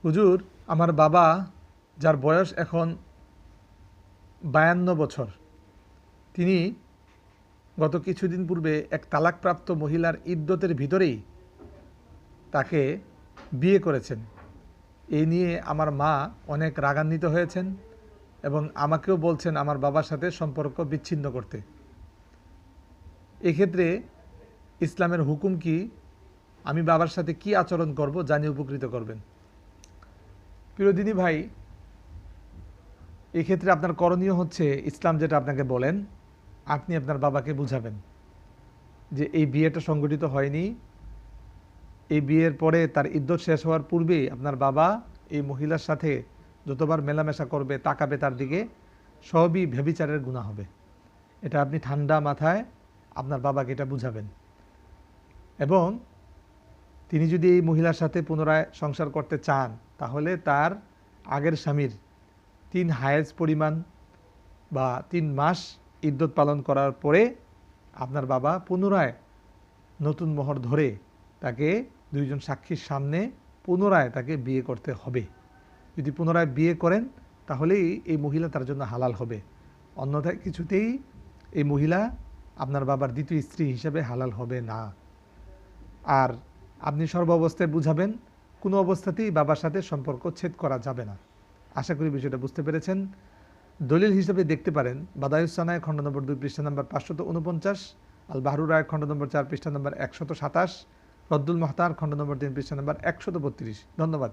হুজুর, আমার বাবা, যার বয়স এখন 52 বছর, তিনি গত কিছুদিন পূর্বে এক তালাকপ্রাপ্ত মহিলার ইদ্যতের ভিতরেই তাকে বিয়ে করেছেন। এই নিয়ে আমার মা অনেক রাগান্বিত হয়েছেন এবং আমাকেও বলছেন আমার বাবার সাথে সম্পর্ক বিচ্ছিন্ন করতে। এক্ষেত্রে ইসলামের হুকুম কি? আমি বাবার সাথে কি আচরণ করব, জানিয়ে উপকৃত করবেন। প্রিয়দিনী ভাই, এক্ষেত্রে আপনার করণীয় হচ্ছে, ইসলাম যেটা আপনাকে বলেন, আপনি আপনার বাবাকে বুঝাবেন যে এই বিয়েটা সংগঠিত হয়নি। এই বিয়ের পরে তার ইদ্যত শেষ হওয়ার পূর্বেই আপনার বাবা এই মহিলার সাথে যতবার মেলামেশা করবে, তাকাবে তার দিকে, সবই ব্যভিচারের গুনাহ হবে। এটা আপনি ঠান্ডা মাথায় আপনার বাবাকে এটা বুঝাবেন। এবং তিনি যদি এই মহিলার সাথে পুনরায় সংসার করতে চান, তাহলে তার আগের স্বামীর 3 হায়েজ পরিমাণ বা 3 মাস ইদ্যত পালন করার পরে আপনার বাবা পুনরায় নতুন মোহর ধরে তাকে 2 জন সাক্ষীর সামনে পুনরায় তাকে বিয়ে করতে হবে। যদি পুনরায় বিয়ে করেন, তাহলেই এই মহিলা তার জন্য হালাল হবে। অন্যথায় কিছুতেই এই মহিলা আপনার বাবার দ্বিতীয় স্ত্রী হিসেবে হালাল হবে না। আর আপনি সর্ব অবস্থায় বুঝাবেন, কোনো অবস্থাতেই বাবার সাথে সম্পর্ক ছেদ করা যাবে না। আশা করি বিষয়টা বুঝতে পেরেছেন। দলিল হিসেবে দেখতে পারেন বাদায়ুসানায় খণ্ড নম্বর 2 পৃষ্ঠা নম্বর 549, আল বাহরুর রায় খণ্ড নম্বর 4 পৃষ্ঠা নম্বর 127, রদ্দুল মুহতার খণ্ড নম্বর 3 পৃষ্ঠা নম্বর 132। ধন্যবাদ।